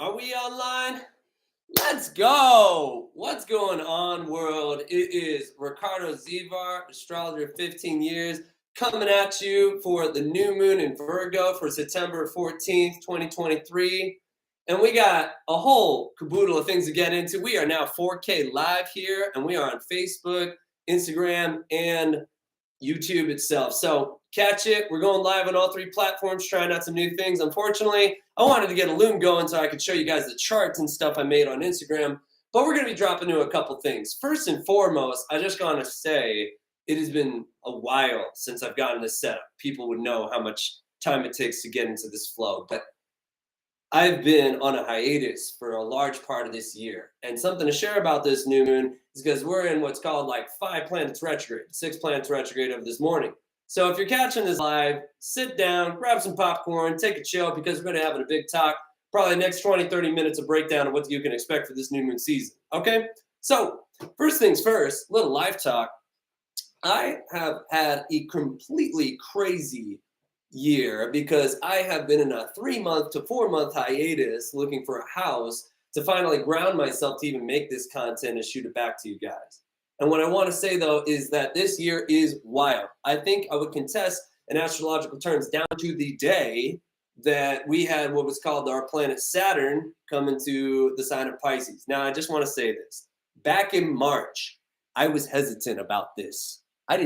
Are we online? Let's go. What's going on, world? It is Ricardo Zivar, astrologer 15 years, coming at you for the new moon in Virgo for September 14th, 2023. And we got a whole caboodle of things to get into. We are now 4K live here, and we are on Facebook, Instagram, and YouTube itself. So catch it. We're going live on all three platforms, trying out some new things. Unfortunately, I wanted to get a loom going so I could show you guys the charts and stuff I made on Instagram, but we're going to be dropping into a couple things. First and foremost, I just want to say it has been a while since I've gotten this set up. People would know how much time it takes to get into this flow, but I've been on a hiatus for a large part of this year. And something to share about this new moon is because we're in what's called like 5 planets retrograde, 6 planets retrograde of this morning. So if you're catching this live, sit down, grab some popcorn, take a chill, because we're going to have a big talk, probably the next 20, 30 minutes of breakdown of what you can expect for this new moon season. Okay? So first things first, little life talk. I have had a completely crazy year because I have been in a 3-month to 4-month hiatus looking for a house to finally ground myself to even make this content and shoot it back to you guys. And what I want to say though is that this year is wild. I think I would contest in astrological terms down to the day that we had what was called our planet Saturn come into the sign of Pisces. Now I just want to say this. Back in March, I was hesitant about this. I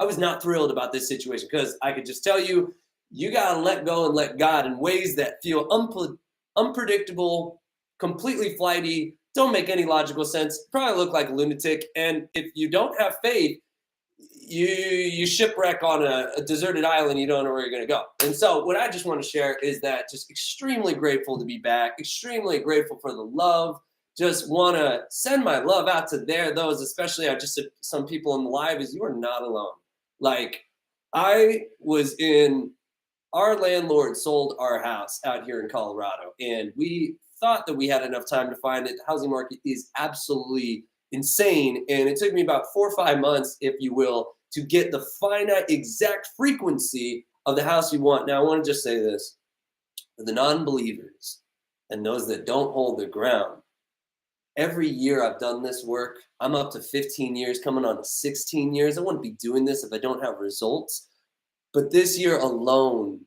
was not thrilled about this situation because I could just tell you, you got to let go and let God in ways that feel unpredictable, completely flighty, don't make any logical sense, probably look like a lunatic. And if you don't have faith, you shipwreck on a deserted island, you don't know where you're going to go. And so what I just want to share is that just extremely grateful to be back, extremely grateful for the love. Just want to send my love out to those, especially I just said some people in the live, is you are not alone. Like, I was our landlord sold our house out here in Colorado, and we thought that we had enough time to find it. The housing market is absolutely insane, and it took me about 4 or 5 months, if you will, to get the finite exact frequency of the house you want. Now, I want to just say this. For the non-believers and those that don't hold their ground, every year I've done this work, I'm up to 15 years, coming on to 16 years. I wouldn't be doing this if I don't have results. But this year alone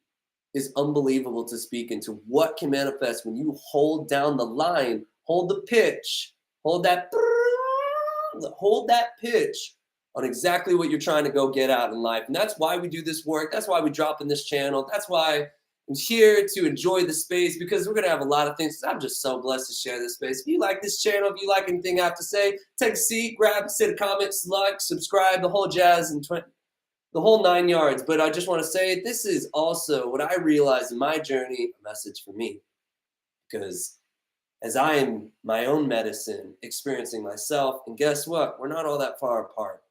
is unbelievable to speak into what can manifest when you hold down the line, hold the pitch, hold that pitch on exactly what you're trying to go get out in life. And that's why we do this work. That's why we drop in this channel. That's why I'm here to enjoy the space, because we're going to have a lot of things. I'm just so blessed to share this space. If you like this channel, if you like anything I have to say, take a seat, grab, sit, a comment, like, subscribe, the whole jazz, and the whole 9 yards. But I just want to say this is also what I realized in my journey, a message for me. Because as I am my own medicine, experiencing myself, and guess what? We're not all that far apart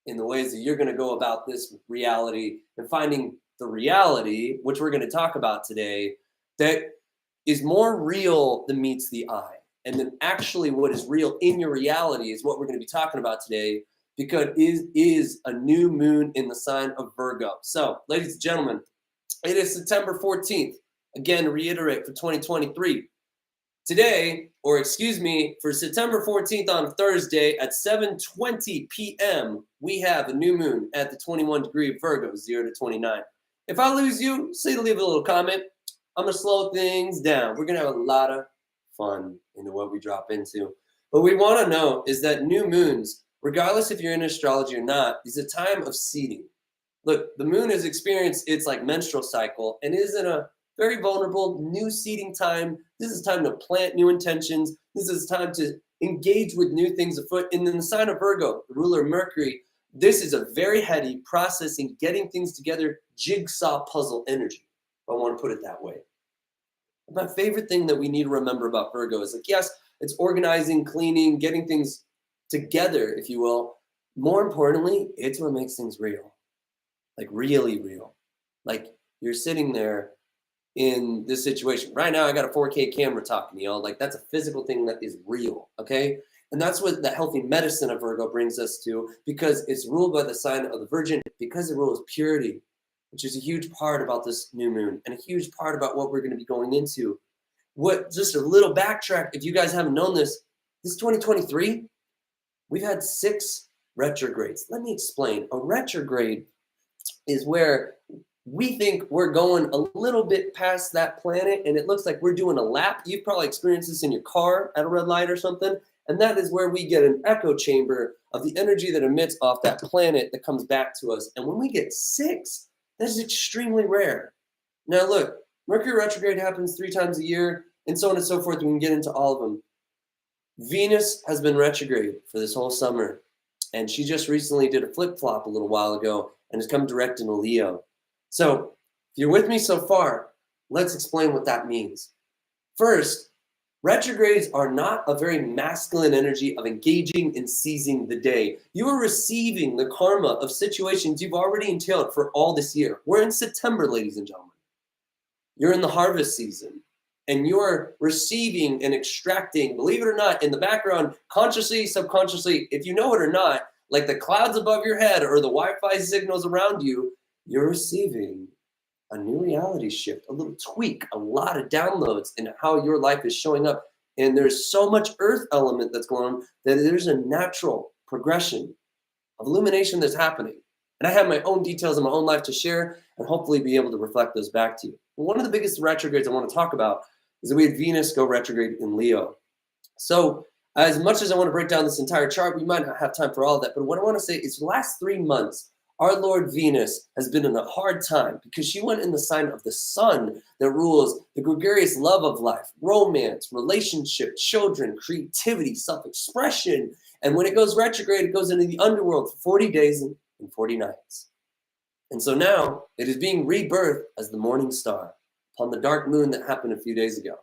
in the ways that you're going to go about this reality and finding the reality, which we're going to talk about today, that is more real than meets the eye. And then actually what is real in your reality is what we're going to be talking about today, because it is a new moon in the sign of Virgo. So, ladies and gentlemen, it is September 14th. Again, to reiterate, for 2023. Today, for September 14th on Thursday at 7:20 p.m., we have a new moon at the 21 degree of Virgo, 0 to 29. If I lose you, leave a little comment. I'm going to slow things down. We're going to have a lot of fun into what we drop into. What we want to know is that new moons, regardless if you're in astrology or not, is a time of seeding. Look, the moon has experienced its menstrual cycle and is in a very vulnerable new seeding time. This is time to plant new intentions. This is time to engage with new things afoot. And in the sign of Virgo, the ruler of Mercury, this is a very heady processing, getting things together, jigsaw puzzle energy, if I want to put it that way. My favorite thing that we need to remember about Virgo is yes, it's organizing, cleaning, getting things together, if you will. More importantly, it's what makes things real, like really real. Like you're sitting there in this situation. Right now, I got a 4K camera talking to y'all. Like that's a physical thing that is real, okay? And that's what the healthy medicine of Virgo brings us to, because it's ruled by the sign of the Virgin, because it rules purity, which is a huge part about this new moon and a huge part about what we're going to be going into. just a little backtrack, if you guys haven't known this 2023, we've had 6 retrogrades. Let me explain. A retrograde is where we think we're going a little bit past that planet and it looks like we're doing a lap. You've probably experienced this in your car at a red light or something. And that is where we get an echo chamber of the energy that emits off that planet that comes back to us. And when we get 6, that is extremely rare. Now look, Mercury retrograde happens 3 times a year and so on and so forth. We can get into all of them. Venus has been retrograde for this whole summer. And she just recently did a flip-flop a little while ago and has come direct into Leo. So if you're with me so far, let's explain what that means. First, retrogrades are not a very masculine energy of engaging and seizing the day. You are receiving the karma of situations you've already entailed for all this year. We're in September, ladies and gentlemen. You're in the harvest season. And you're receiving and extracting, believe it or not, in the background, consciously, subconsciously, if you know it or not, like the clouds above your head or the Wi-Fi signals around you, you're receiving a new reality shift, a little tweak, a lot of downloads in how your life is showing up. And there's so much earth element that's going on that there's a natural progression of illumination that's happening. And I have my own details in my own life to share and hopefully be able to reflect those back to you. But one of the biggest retrogrades I want to talk about is that we had Venus go retrograde in Leo. So as much as I want to break down this entire chart, we might not have time for all of that. But what I want to say is the last 3 months, our Lord Venus has been in a hard time because she went in the sign of the sun that rules the gregarious love of life, romance, relationship, children, creativity, self-expression. And when it goes retrograde, it goes into the underworld for 40 days and 40 nights. And so now it is being rebirthed as the morning star upon the dark moon that happened a few days ago.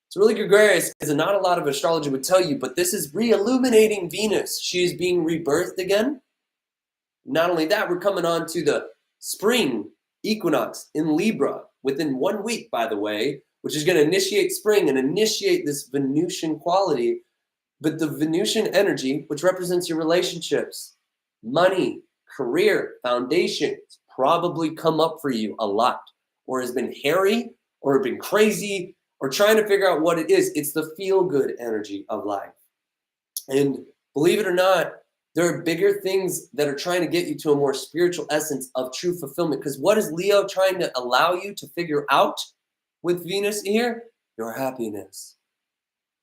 It's really gregarious because not a lot of astrology would tell you, but this is re-illuminating Venus. She is being rebirthed again. Not only that, we're coming on to the spring equinox in Libra within 1 week, by the way, which is going to initiate spring and initiate this Venusian quality. But the Venusian energy, which represents your relationships, money, career, foundations, probably come up for you a lot, or has been hairy, or been crazy, or trying to figure out what it is. It's the feel-good energy of life. And believe it or not, there are bigger things that are trying to get you to a more spiritual essence of true fulfillment. Because what is Leo trying to allow you to figure out with Venus here? Your happiness,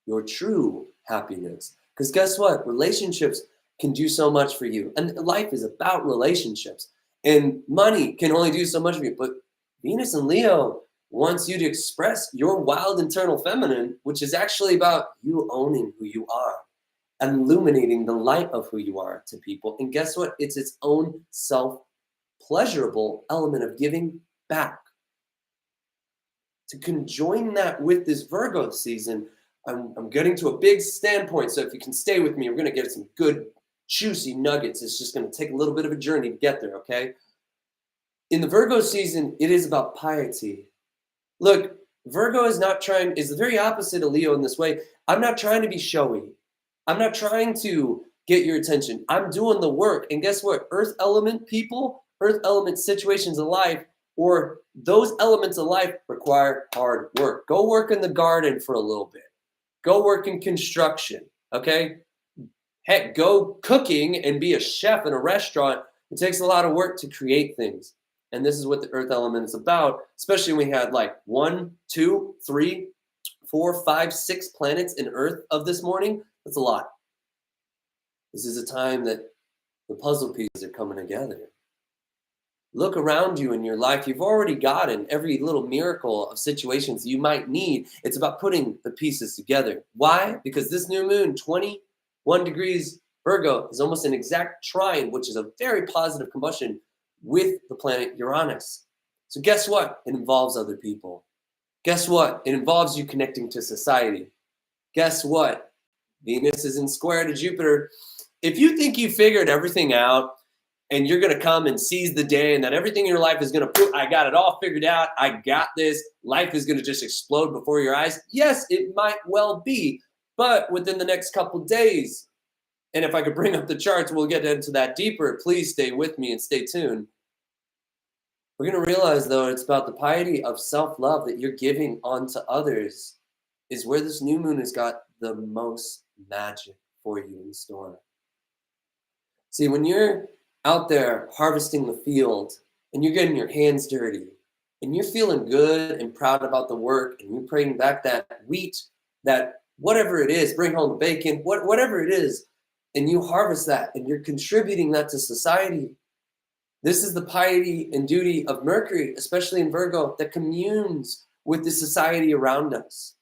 your true happiness. Because guess what? Relationships can do so much for you. And life is about relationships. And money can only do so much for you. But Venus and Leo wants you to express your wild internal feminine, which is actually about you owning who you are and illuminating the light of who you are to people. And guess what? It's its own self-pleasurable element of giving back. To conjoin that with this Virgo season, I'm getting to a big standpoint. So if you can stay with me, we're going to get some good, juicy nuggets. It's just going to take a little bit of a journey to get there, okay? In the Virgo season, it is about piety. Look, Virgo is the very opposite of Leo in this way. I'm not trying to be showy. I'm not trying to get your attention. I'm doing the work. And guess what? Earth element people, earth element situations of life, or those elements of life require hard work. Go work in the garden for a little bit. Go work in construction, okay? Heck, go cooking and be a chef in a restaurant. It takes a lot of work to create things. And this is what the earth element is about, especially when we had like 1, 2, 3, 4, 5, 6 planets in Earth of this morning. That's a lot. This is a time that the puzzle pieces are coming together. Look around you in your life. You've already gotten every little miracle of situations you might need. It's about putting the pieces together. Why? Because this new moon, 21 degrees Virgo, is almost an exact trine, which is a very positive combustion with the planet Uranus. So guess what? It involves other people. Guess what? It involves you connecting to society. Guess what? Venus is in square to Jupiter. If you think you figured everything out and you're going to come and seize the day and that everything in your life is going to I got it all figured out, I got this, life is going to just explode before your eyes. Yes, it might well be, but within the next couple days, and if I could bring up the charts, we'll get into that deeper. Please stay with me and stay tuned. We're going to realize, though, it's about the piety of self-love that you're giving onto others. is where this new moon has got the most magic for you in store. See, when you're out there harvesting the field and you're getting your hands dirty and you're feeling good and proud about the work and you're bringing back that wheat, that whatever it is, bring home the bacon, whatever it is, and you harvest that and you're contributing that to society. This is the piety and duty of Mercury, especially in Virgo, that communes with the society around us.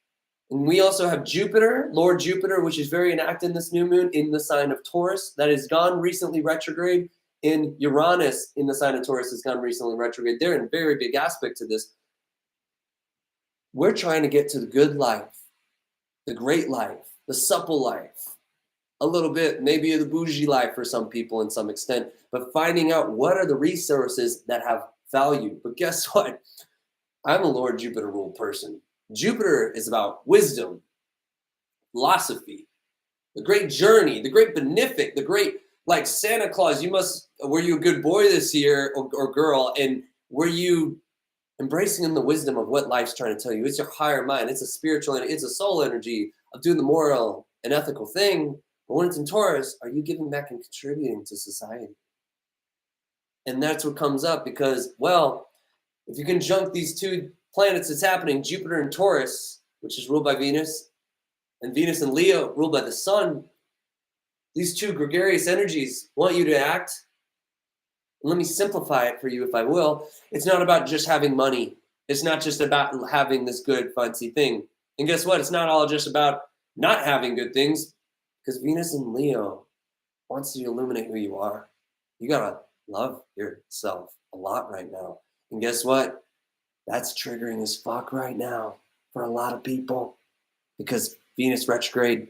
And we also have Jupiter, Lord Jupiter, which is very inactive in this new moon in the sign of Taurus. That has gone recently retrograde. In Uranus in the sign of Taurus has gone recently retrograde. They're in very big aspect to this. We're trying to get to the good life, the great life, the supple life, a little bit maybe of the bougie life for some people in some extent, but finding out what are the resources that have value. But guess what? I'm a Lord Jupiter ruled person. Jupiter is about wisdom, philosophy, the great journey, the great benefic, the great, like Santa Claus, were you a good boy this year or girl? And were you embracing in the wisdom of what life's trying to tell you? It's your higher mind. It's a spiritual, it's a soul energy of doing the moral and ethical thing. But when it's in Taurus, are you giving back and contributing to society? And that's what comes up because, well, if you conjunct these two planets that's happening, Jupiter and Taurus, which is ruled by Venus, and Venus and Leo, ruled by the sun, these two gregarious energies want you to act. And let me simplify it for you, if I will. It's not about just having money. It's not just about having this good, fancy thing. And guess what? It's not all just about not having good things, because Venus and Leo wants you to illuminate who you are. You gotta love yourself a lot right now. And guess what? That's triggering as fuck right now for a lot of people, because Venus retrograde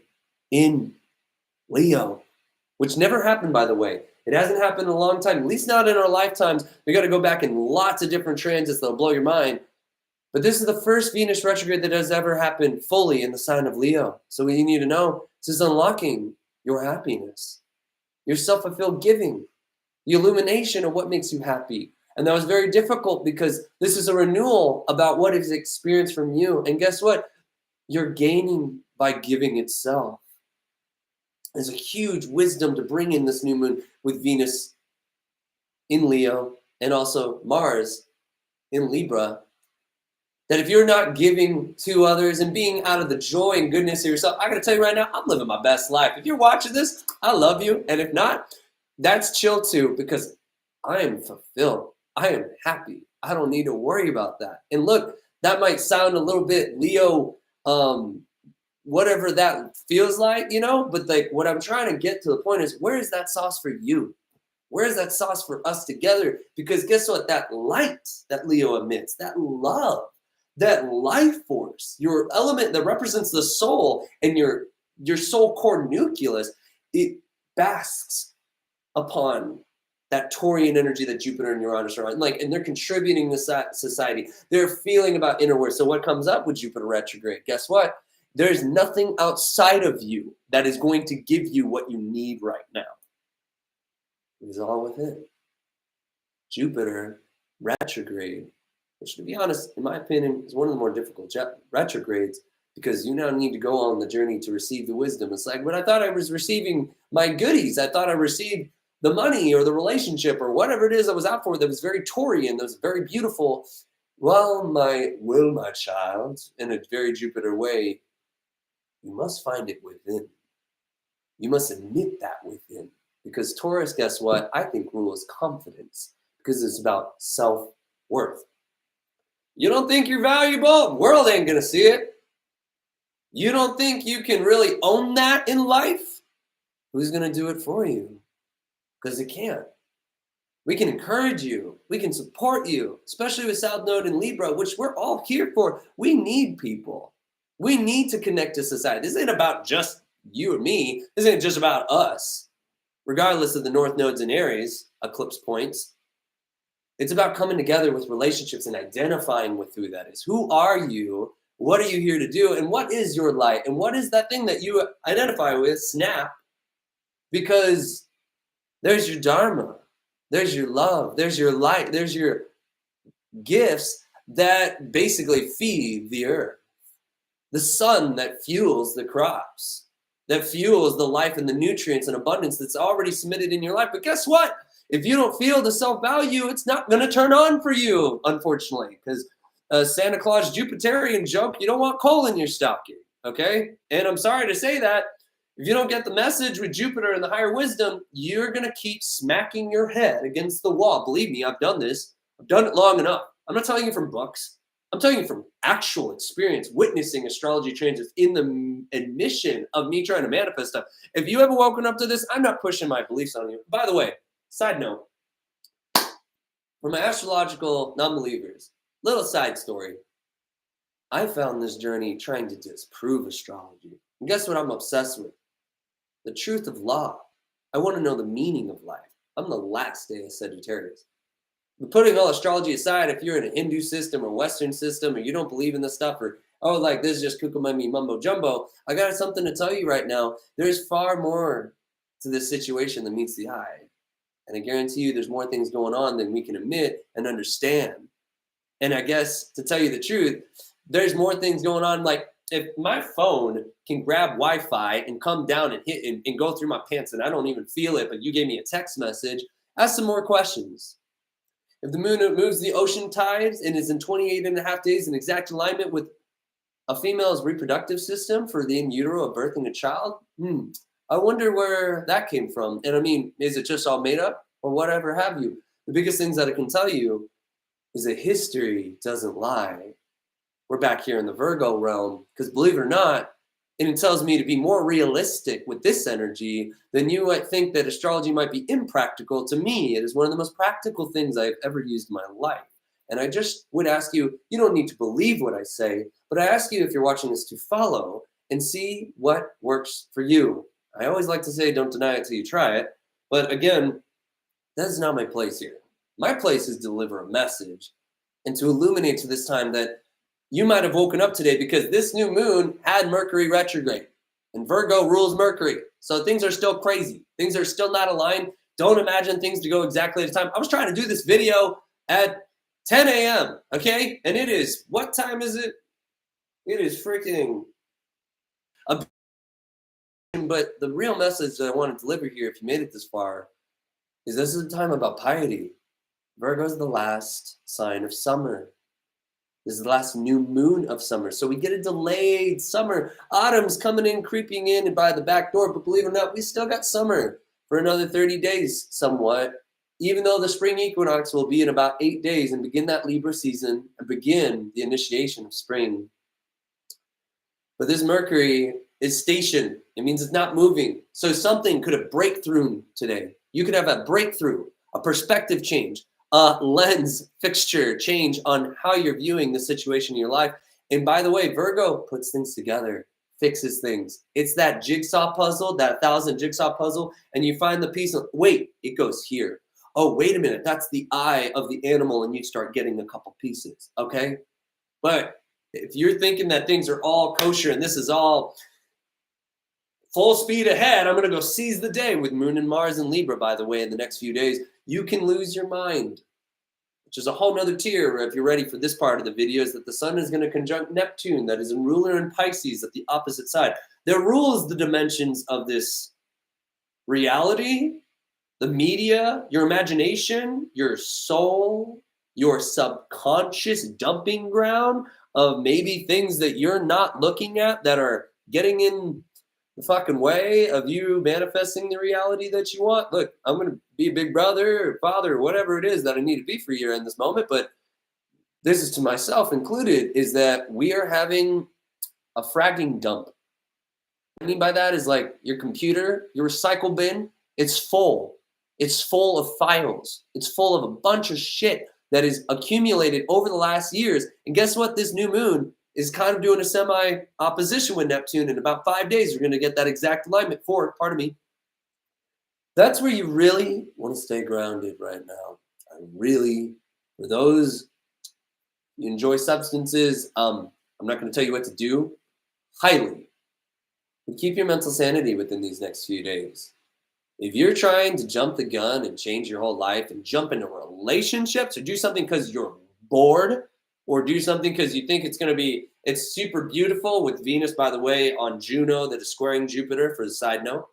in Leo, which never happened, by the way. It hasn't happened in a long time, at least not in our lifetimes. We got to go back in lots of different transits that'll blow your mind. But this is the first Venus retrograde that has ever happened fully in the sign of Leo. So what you need to know, this is unlocking your happiness, your self-fulfilled giving, the illumination of what makes you happy. And that was very difficult because this is a renewal about what is experienced from you. And guess what? You're gaining by giving itself. There's a huge wisdom to bring in this new moon with Venus in Leo and also Mars in Libra. That if you're not giving to others and being out of the joy and goodness of yourself, I gotta tell you right now, I'm living my best life. If you're watching this, I love you. And if not, that's chill too, because I am fulfilled. I am happy. I don't need to worry about that. And look, that might sound a little bit Leo, whatever that feels like, but like what I'm trying to get to the point is, where is that sauce for you? Where is that sauce for us together? Because guess what? That light that Leo emits, that love, that life force, your element that represents the soul and your soul core nucleus, it basks upon that Taurian energy that Jupiter and Uranus are on. And they're contributing to society. They're feeling about inner work. So what comes up with Jupiter retrograde? Guess what? There's nothing outside of you that is going to give you what you need right now. It is all within. Jupiter retrograde, which, to be honest, in my opinion, is one of the more difficult retrogrades, because you now need to go on the journey to receive the wisdom. It's like, when I thought I was receiving my goodies, I thought I received the money or the relationship or whatever it is I was out for that was very Taurian, that was very beautiful. Well, my child, in a very Jupiter way, you must find it within. You must admit that within. Because Taurus, guess what? I think rules confidence, because it's about self-worth. You don't think you're valuable? The world ain't gonna see it. You don't think you can really own that in life? Who's gonna do it for you? Because it can't. We can encourage you. We can support you, especially with South Node and Libra, which we're all here for. We need people. We need to connect to society. This ain't about just you and me. This ain't just about us. Regardless of the North Nodes and Aries, eclipse points, it's about coming together with relationships and identifying with who that is. Who are you? What are you here to do? And what is your light? And what is that thing that you identify with? Snap. Because there's your dharma. There's your love. There's your light. There's your gifts that basically feed the earth. the sun that fuels the crops, that fuels the life and the nutrients and abundance that's already submitted in your life. But guess what? If you don't feel the self-value, it's not going to turn on for you, unfortunately, because Santa Claus Jupiterian joke, you don't want coal in your stocking, okay? And I'm sorry to say that. If you don't get the message with Jupiter and the higher wisdom, you're going to keep smacking your head against the wall. Believe me, I've done this. I've done it long enough. I'm not telling you from books. I'm telling you from actual experience, witnessing astrology transits in the admission of me trying to manifest stuff. If you ever woken up to this, I'm not pushing my beliefs on you. By the way, side note, for my astrological non-believers, little side story. I found this journey trying to disprove astrology. And guess what I'm obsessed with? The truth of law. I want to know the meaning of life. I'm the last day of Sagittarius. But putting all astrology aside, if you're in a Hindu system or Western system, or you don't believe in this stuff, or, oh, like this is just kukumami mumbo jumbo, I got something to tell you right now. There's far more to this situation than meets the eye. And I guarantee you there's more things going on than we can admit and understand. And I guess, to tell you the truth, there's more things going on. Like, if my phone can grab Wi-Fi and come down and hit and go through my pants and I don't even feel it, but you gave me a text message, ask some more questions. If the moon moves the ocean tides and is in 28 and a half days in exact alignment with a female's reproductive system for the in utero of birthing a child, I wonder where that came from. And I mean, is it just all made up or whatever have you? The biggest things that I can tell you is that history doesn't lie. We're back here in the Virgo realm, because believe it or not, and it tells me to be more realistic with this energy than you might think that astrology might be impractical. To me, it is one of the most practical things I've ever used in my life. And I just would ask you, you don't need to believe what I say, but I ask you, if you're watching this, to follow and see what works for you. I always like to say, don't deny it till you try it. But again, that is not my place here. My place is to deliver a message and to illuminate to this time that you might have woken up today because this new moon had Mercury retrograde, and Virgo rules Mercury. So things are still crazy. Things are still not aligned. Don't imagine things to go exactly at a time. I was trying to do this video at 10 a.m., okay? And it is, what time is it? It is freaking but the real message that I want to deliver here, if you made it this far, is this is a time about piety. Virgo is the last sign of summer. This is the last new moon of summer. So we get a delayed summer. Autumn's coming in, creeping in and by the back door. But believe it or not, we still got summer for another 30 days somewhat. Even though the spring equinox will be in about 8 days and begin that Libra season and begin the initiation of spring. But this Mercury is stationed. It means it's not moving. So something could have breakthrough today. You could have a breakthrough, a perspective change, a lens fixture change on how you're viewing the situation in your life. And by the way, Virgo puts things together, fixes things. It's that jigsaw puzzle, that 1,000 jigsaw puzzle, and you find the piece of, wait, it goes here. Oh, wait a minute, that's the eye of the animal, and you start getting a couple pieces, okay? But if you're thinking that things are all kosher and this is all full speed ahead, I'm going to go seize the day with Moon and Mars and Libra, by the way, in the next few days, you can lose your mind, which is a whole nother tier. If you're ready for this part of the video, is that the sun is going to conjunct Neptune, that is in ruler in Pisces at the opposite side. That rules the dimensions of this reality, the media, your imagination, your soul, your subconscious dumping ground of maybe things that you're not looking at that are getting in the fucking way of you manifesting the reality that you want. Look, I'm going to be a big brother or father or whatever it is that I need to be for you in this moment, but this is to myself included, is that we are having a fragging dump. What I mean by that is like your computer, your recycle bin, it's full. It's full of files. It's full of a bunch of shit that is accumulated over the last years. And guess what? This new moon is kind of doing a semi-opposition with Neptune. In about 5 days, you're going to get that exact alignment for, pardon me. That's where you really want to stay grounded right now. For those you enjoy substances, I'm not going to tell you what to do. Highly. But keep your mental sanity within these next few days. If you're trying to jump the gun and change your whole life and jump into relationships or do something because you're bored, or do something because you think it's super beautiful with Venus, by the way, on Juno that is squaring Jupiter, for the side note,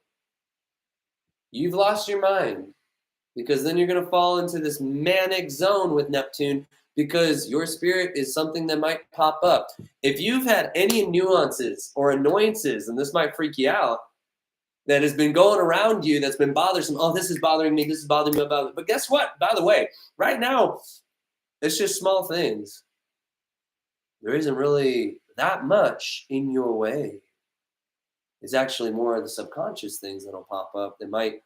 you've lost your mind, because then you're going to fall into this manic zone with Neptune, because your spirit is something that might pop up. If you've had any nuances or annoyances, and this might freak you out, that has been going around you, that's been bothersome. Oh, this is bothering me. This is bothering me about it. But guess what? By the way, right now, it's just small things. There isn't really that much in your way. It's actually more of the subconscious things that'll pop up that might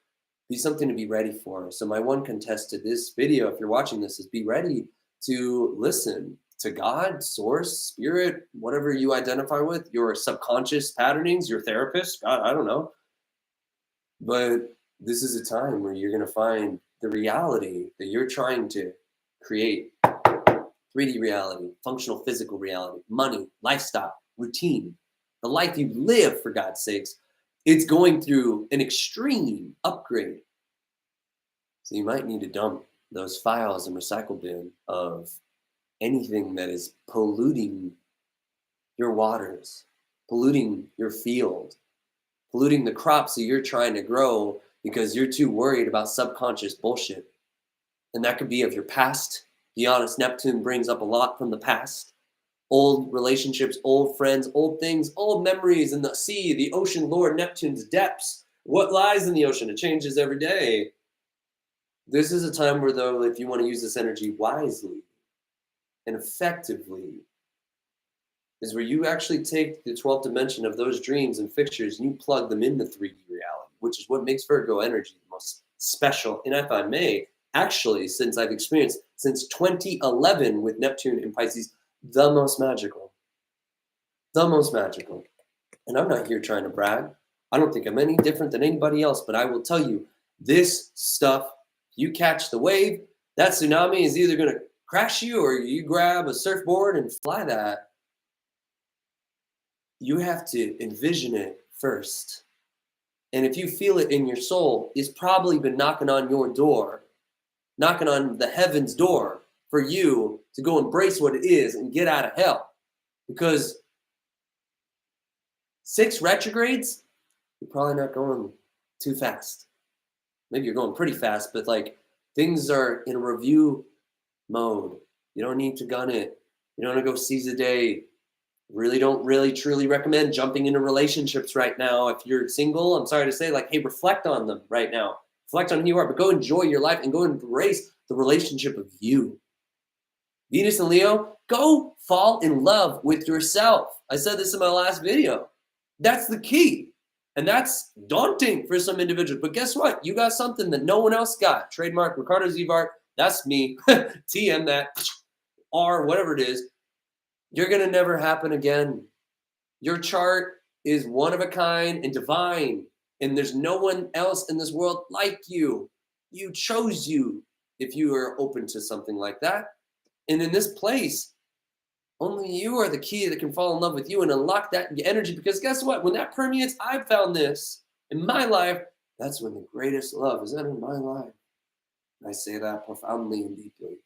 be something to be ready for. So my one contest to this video, if you're watching this, is be ready to listen to God, source, spirit, whatever you identify with, your subconscious patternings, your therapist, God, I don't know. But this is a time where you're going to find the reality that you're trying to create. 3D reality, functional physical reality, money, lifestyle, routine, the life you live, for God's sakes, it's going through an extreme upgrade. So you might need to dump those files and recycle bin of anything that is polluting your waters, polluting your field, polluting the crops that you're trying to grow because you're too worried about subconscious bullshit. And that could be of your past. Be honest, Neptune brings up a lot from the past. Old relationships, old friends, old things, old memories in the sea, the ocean, Lord Neptune's depths. What lies in the ocean? It changes every day. This is a time where, though, if you want to use this energy wisely and effectively, is where you actually take the 12th dimension of those dreams and fixtures and you plug them into 3D reality, which is what makes Virgo energy the most special. And if I may, actually, since I've experienced since 2011 with Neptune in Pisces, the most magical. The most magical. And I'm not here trying to brag. I don't think I'm any different than anybody else, but I will tell you, this stuff, you catch the wave, that tsunami is either going to crash you or you grab a surfboard and fly that. You have to envision it first. And if you feel it in your soul, it's probably been knocking on your door, knocking on the heaven's door for you to go embrace what it is and get out of hell. Because 6 retrogrades, you're probably not going too fast. Maybe you're going pretty fast, but like things are in a review mode. You don't need to gun it. You don't want to go seize the day. Really don't truly recommend jumping into relationships right now. If you're single, I'm sorry to say, like, hey, reflect on them right now. Reflect on who you are, but go enjoy your life and go embrace the relationship of you. Venus and Leo, go fall in love with yourself. I said this in my last video. That's the key. And that's daunting for some individuals. But guess what? You got something that no one else got. Trademark Ricardo Zivart. That's me. TM that. R, whatever it is. You're going to never happen again. Your chart is one of a kind and divine. And there's no one else in this world like you. You chose you if you are open to something like that. And in this place, only you are the key that can fall in love with you and unlock that energy. Because guess what? When that permeates, I've found this in my life. That's when the greatest love is entered my life. And I say that profoundly and deeply.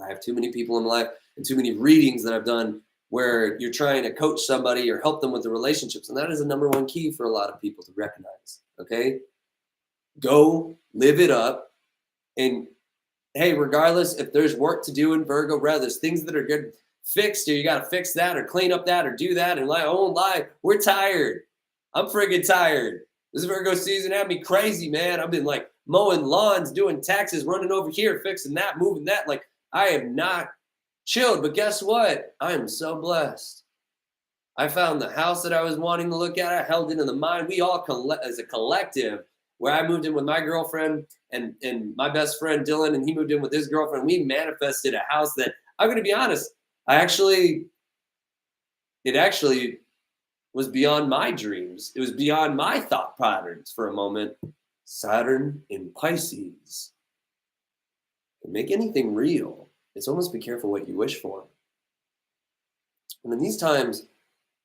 I have too many people in my life and too many readings that I've done where you're trying to coach somebody or help them with the relationships. And that is the number one key for a lot of people to recognize. Okay? Go live it up. And hey, regardless if there's work to do in Virgo, rather there's things that are good fixed, or you got to fix that or clean up that or do that. And like, I won't lie, we're tired. I'm friggin' tired. This Virgo season had me crazy, man. I've been like mowing lawns, doing taxes, running over here, fixing that, moving that. Like, I have not chilled, but guess what? I am so blessed. I found the house that I was wanting to look at. I held it in the mind. We all, as a collective, where I moved in with my girlfriend and my best friend Dylan, and he moved in with his girlfriend. We manifested a house that, I'm going to be honest, it actually was beyond my dreams. It was beyond my thought patterns for a moment. Saturn in Pisces can make anything real. It's almost be careful what you wish for. And in these times,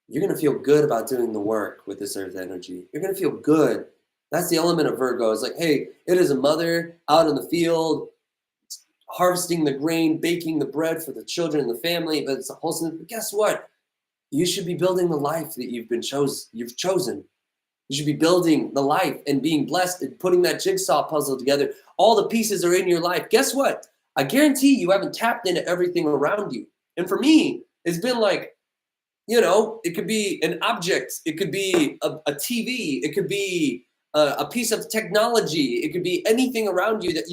you're going to feel good about doing the work with this earth energy. You're going to feel good. That's the element of Virgo. It's like, hey, it is a mother out in the field harvesting the grain, baking the bread for the children and the family, but it's a wholesome. But guess what? You should be building the life that you've chosen. You should be building the life and being blessed and putting that jigsaw puzzle together. All the pieces are in your life. Guess what? I guarantee you haven't tapped into everything around you. And for me, it's been like, it could be an object. It could be a TV. It could be a piece of technology. It could be anything around you that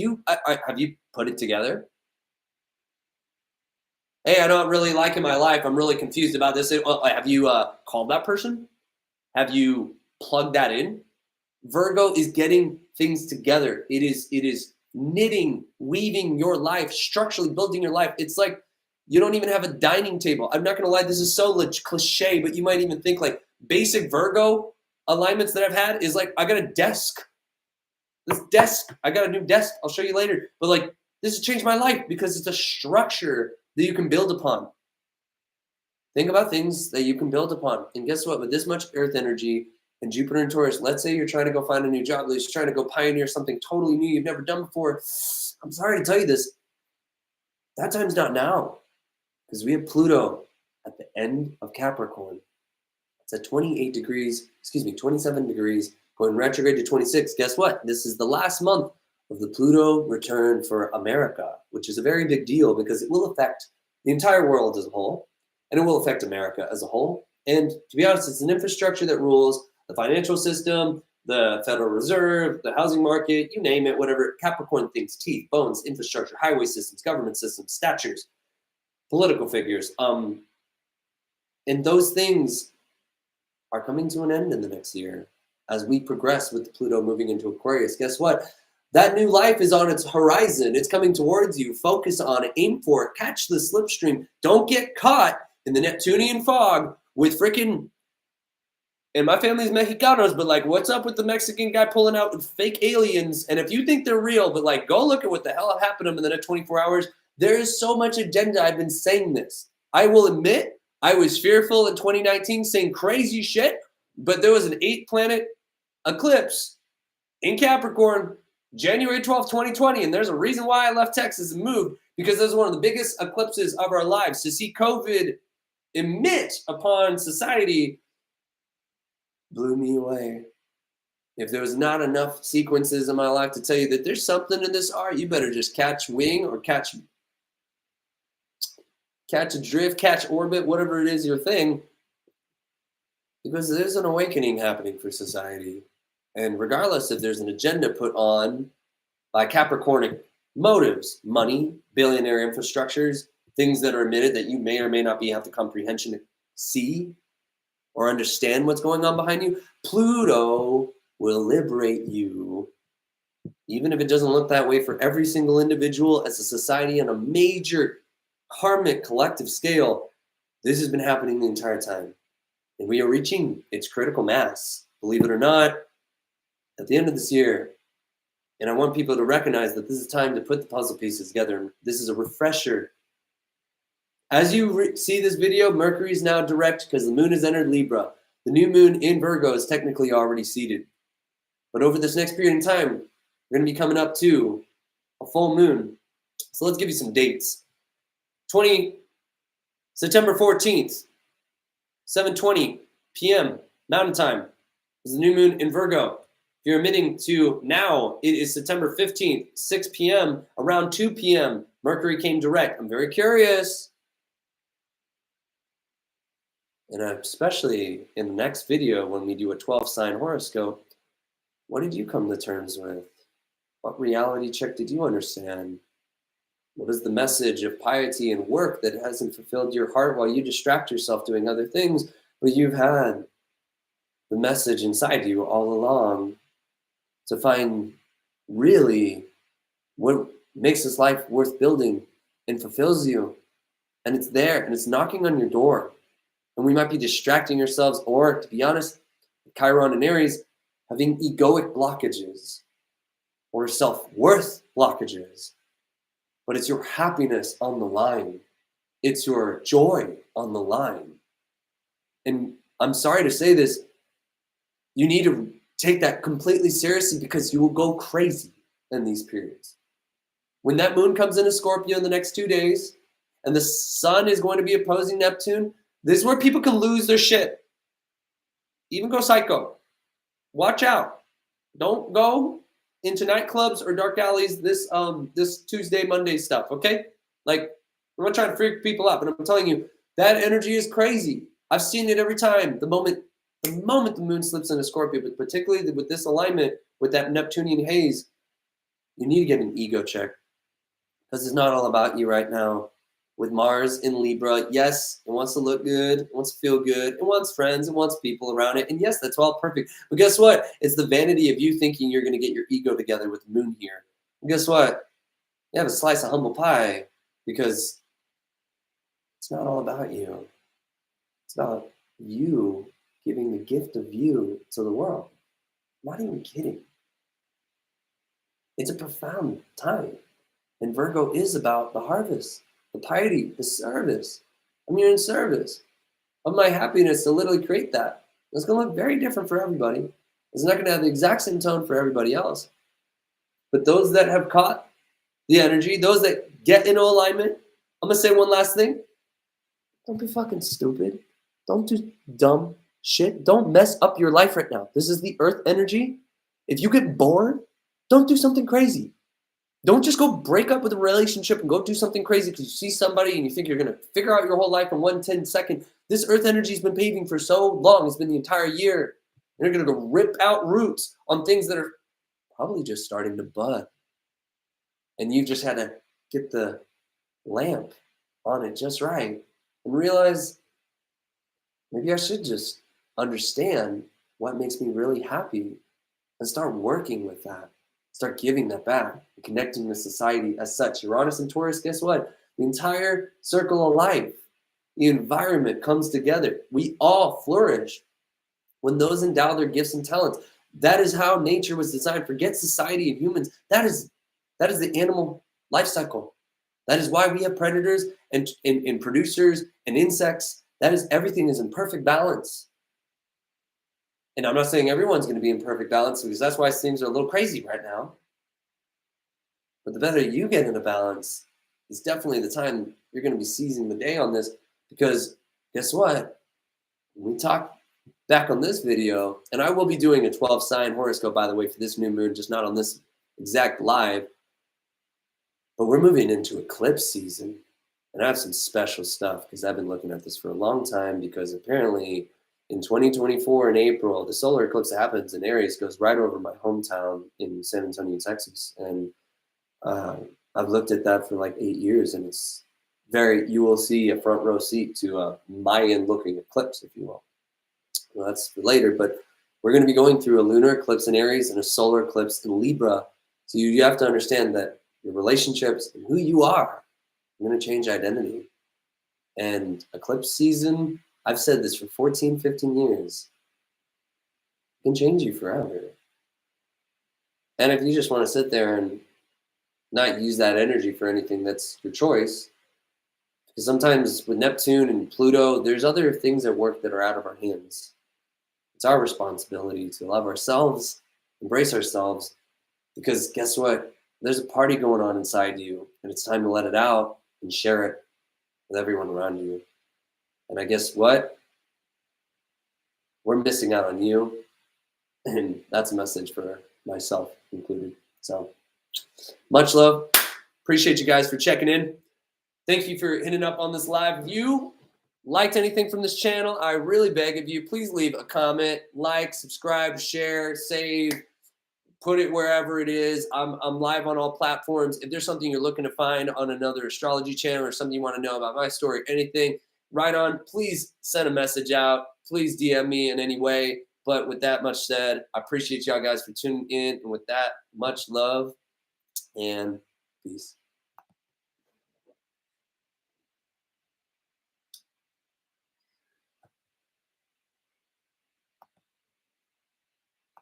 have you put it together? Hey, I don't really like in my life. I'm really confused about this. Have you called that person? Have you plugged that in? Virgo is getting things together. It is knitting, weaving your life, structurally building your life. It's like you don't even have a dining table. I'm not going to lie. This is so cliche, but you might even think like basic Virgo alignments that I've had is like, I got a desk. This desk, I got a new desk. I'll show you later. But like, this has changed my life because it's a structure that you can build upon. Think about things that you can build upon. And guess what? With this much earth energy and Jupiter and Taurus, let's say you're trying to go find a new job, you're trying to go pioneer something totally new you've never done before. I'm sorry to tell you this. That time's not now, because we have Pluto at the end of Capricorn. It's at 27 degrees, going retrograde to 26. Guess what? This is the last month of the Pluto return for America, which is a very big deal because it will affect the entire world as a whole, and it will affect America as a whole. And to be honest, it's an infrastructure that rules the financial system, the Federal Reserve, the housing market, you name it, whatever. Capricorn thinks teeth, bones, infrastructure, highway systems, government systems, statures, political figures. And those things are coming to an end in the next year as we progress with Pluto moving into Aquarius. Guess what? That new life is on its horizon. It's coming towards you. Focus on it. Aim for it. Catch the slipstream. Don't get caught in the Neptunian fog with freaking, and my family's Mexicanos, but like, what's up with the Mexican guy pulling out with fake aliens? And if you think they're real, but like, go look at what the hell happened to them in the next 24 hours. There is so much agenda. I've been saying this. I will admit, I was fearful in 2019 saying crazy shit, but there was an 8-planet eclipse in Capricorn, January 12th, 2020, and there's a reason why I left Texas and moved, because this was one of the biggest eclipses of our lives. To see COVID emit upon society blew me away. If there was not enough sequences in my life to tell you that there's something in this art, you better just catch wing or catch a drift, catch orbit, whatever it is your thing, because there's an awakening happening for society. And regardless if there's an agenda put on by Capricornic motives, money, billionaire infrastructures, things that are emitted that you may or may not have the comprehension to see or understand what's going on behind you, Pluto will liberate you. Even if it doesn't look that way for every single individual as a society on a major karmic collective scale, this has been happening the entire time. And we are reaching its critical mass, believe it or not, at the end of this year. And I want people to recognize that this is time to put the puzzle pieces together. And this is a refresher. As you see this video, Mercury is now direct because the moon has entered Libra. The new moon in Virgo is technically already seated. But over this next period of time, we're going to be coming up to a full moon. So let's give you some dates. September 14th, 7:20 p.m. Mountain Time is the new moon in Virgo. If you're emitting to now, it is September 15th, 6 p.m. Around 2 p.m., Mercury came direct. I'm very curious. And especially in the next video, when we do a 12-sign horoscope, what did you come to terms with? What reality check did you understand? What is the message of piety and work that hasn't fulfilled your heart while you distract yourself doing other things? But you've had the message inside you all along to find really what makes this life worth building and fulfills you. And it's there, and it's knocking on your door. And we might be distracting ourselves, or to be honest, Chiron and Aries having egoic blockages or self-worth blockages. But it's your happiness on the line. It's your joy on the line. And I'm sorry to say this, you need to take that completely seriously, because you will go crazy in these periods. When that moon comes into Scorpio in the next 2 days, and the sun is going to be opposing Neptune, this is where people can lose their shit. Even go psycho. Watch out. Don't go into nightclubs or dark alleys this Tuesday, Monday stuff, okay? Like, I'm not trying to freak people out, but I'm telling you, that energy is crazy. I've seen it every time. The moment the moon slips into Scorpio, but particularly with this alignment, with that Neptunian haze, you need to get an ego check. Because it's not all about you right now. With Mars in Libra, yes, it wants to look good, it wants to feel good, it wants friends, it wants people around it, and yes, that's all perfect. But guess what? It's the vanity of you thinking you're going to get your ego together with the moon here. And guess what? You have a slice of humble pie because it's not all about you. It's about you giving the gift of you to the world. I'm not even kidding. It's a profound time. And Virgo is about the harvest, the piety, the service. I'm here in service of my happiness to literally create that. It's going to look very different for everybody. It's not going to have the exact same tone for everybody else. But those that have caught the energy, those that get into alignment, I'm going to say one last thing. Don't be fucking stupid. Don't do dumb shit. Don't mess up your life right now. This is the earth energy. If you get bored, don't do something crazy. Don't just go break up with a relationship and go do something crazy because you see somebody and you think you're going to figure out your whole life in 1 10 second. This earth energy has been paving for so long. It's been the entire year. And you're going to go rip out roots on things that are probably just starting to bud. And you just had to get the lamp on it just right and realize maybe I should just understand what makes me really happy and start working with that. Start giving that back and connecting with society as such. Uranus and Taurus, guess what? The entire circle of life, the environment comes together. We all flourish when those endow their gifts and talents. That is how nature was designed. Forget society and humans. That is the animal life cycle. That is why we have predators and producers and insects. That is, everything is in perfect balance. And I'm not saying everyone's going to be in perfect balance because that's why things are a little crazy right now. But the better you get into balance, it's definitely the time you're going to be seizing the day on this, because guess what? When we talk back on this video, and I will be doing a 12-sign horoscope, by the way, for this new moon, just not on this exact live, but we're moving into eclipse season. And I have some special stuff because I've been looking at this for a long time, because apparently in 2024 in April, the solar eclipse that happens in Aries goes right over my hometown in San Antonio, Texas. And I've looked at that for like 8 years, and it's you will see a front row seat to a Mayan looking eclipse, if you will. Well, that's for later, but we're going to be going through a lunar eclipse in Aries and a solar eclipse in Libra. So you have to understand that your relationships and who you are going to change identity. And eclipse season, I've said this for 14, 15 years, can change you forever. And if you just want to sit there and not use that energy for anything, that's your choice. Because sometimes with Neptune and Pluto, there's other things at work that are out of our hands. It's our responsibility to love ourselves, embrace ourselves, because guess what? There's a party going on inside you, and it's time to let it out and share it with everyone around you. And I guess what? We're missing out on you. And that's a message for myself included. So much love. Appreciate you guys for checking in. Thank you for hitting up on this live. If you liked anything from this channel, I really beg of you, please leave a comment, like, subscribe, share, save, put it wherever it is. I'm live on all platforms. If there's something you're looking to find on another astrology channel, or something you want to know about my story, anything, right on, please send a message out. Please DM me in any way. But with that much said, I appreciate y'all guys for tuning in. And with that, much love and peace.